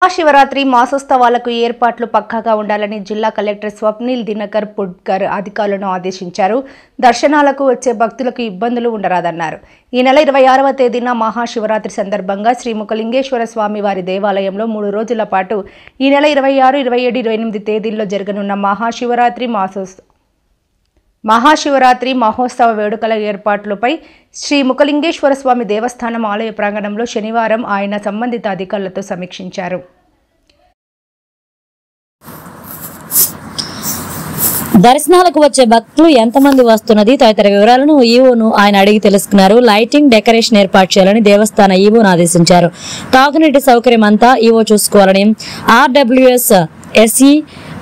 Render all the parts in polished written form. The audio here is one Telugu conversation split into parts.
మహాశివరాత్రి మాసోత్సవాలకు ఏర్పాట్లు పక్కాగా ఉండాలని జిల్లా కలెక్టర్ స్వప్నిల్ దినకర్ పుడ్కర్ అధికారులను ఆదేశించారు. దర్శనాలకు వచ్చే భక్తులకు ఇబ్బందులు ఉండరాదన్నారు. ఈ నెల 26వ తేదీన మహాశివరాత్రి సందర్భంగా శ్రీ ముఖలింగేశ్వర స్వామి వారి దేవాలయంలో 3 రోజుల పాటు ఈ నెల 26, 27, 28 తేదీల్లో జరగనున్న మహాశివరాత్రి మహోత్సవ వేడుకల ఏర్పాట్లపై శ్రీ ముఖలింగేశ్వర స్వామి దేవస్థానం ఆలయ ప్రాంగణంలో శనివారం ఆయన సంబంధిత అధికారులతో సమీక్షించారు. దర్శనాలకు వచ్చే భక్తులు ఎంతమంది వస్తున్నది తదితర వివరాలను ఈవోను ఆయన అడిగి తెలుసుకున్నారు. లైటింగ్, డెకరేషన్ ఏర్పాటు చేయాలని దేవస్థాన ఈవోను ఆదేశించారు. తాగునీటి సౌకర్యం అంతా ఈవో చూసుకోవాలని, ఆర్డబ్ల్యూఎస్ ఎస్ఈ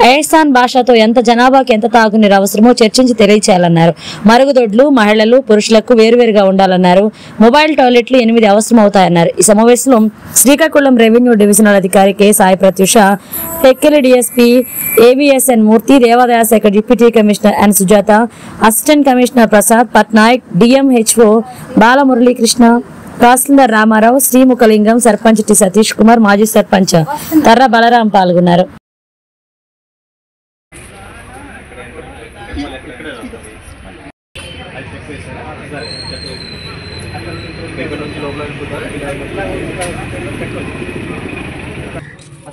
ఎహసాన్ భాషతో ఎంత జనాభాకి ఎంత తాగునీరు అవసరమో చర్చించి తెలియచేయాలన్నారు. మరుగుదొడ్లు మహిళలు, పురుషులకు వేరువేరుగా ఉండాలన్నారు. మొబైల్ టాయిలెట్లు 8 అవసరం అవుతాయన్నారు. ఈ సమావేశంలో శ్రీకాకుళం రెవెన్యూ డివిజనల్ అధికారి K Sai Pratyusha, Tekkali DSP AVSN Murthy, దేవాదాయ శాఖ deputy commissioner N Sujatha, assistant commissioner Prasad Patnaik, DMHO Balamuralikrishna, tahsildar Ramarao, Srimukhalingam, sarpanch T Satish Kumar, మాజీ సర్పంచ్ తర్ర బలరాం పాల్గొన్నారు.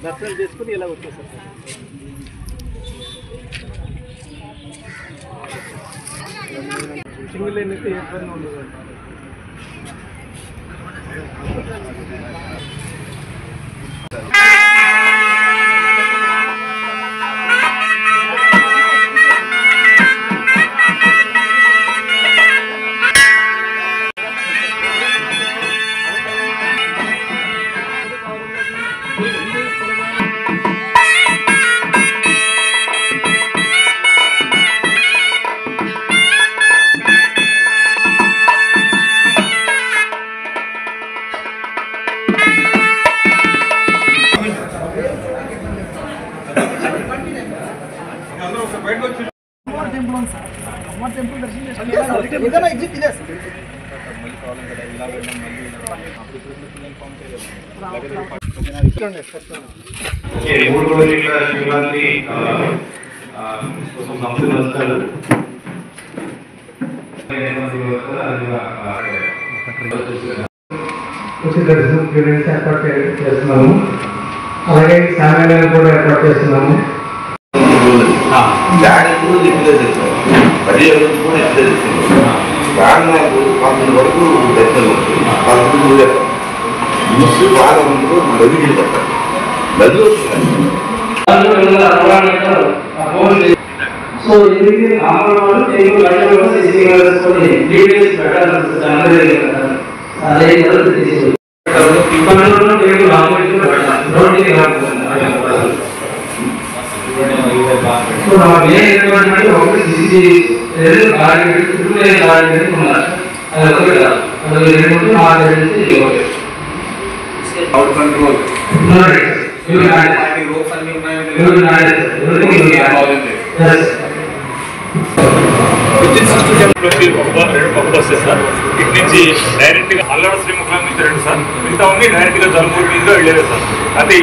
దర్శనం చేసుకుని ఇలా వచ్చేసారు. సింగిల్ లైన్ అయితే ఏ ఇబ్బంది ఉండదు. ఏర్పాటు చేస్తున్నాము. అలాగే సామాన్యాలను కూడా ఏర్పాటు చేస్తున్నాము. వరకు ముస్లిం వారంలో నదికి నది వస్తుంది. సో ఇది ఇటు నుంచి డైరెక్ట్గా అల్లడ శ్రీముఖం నుంచి 2 సార్, మిగతా ఉంది డైరెక్ట్గా జలమూరు మీదుగా వెళ్ళేది సార్. అంటే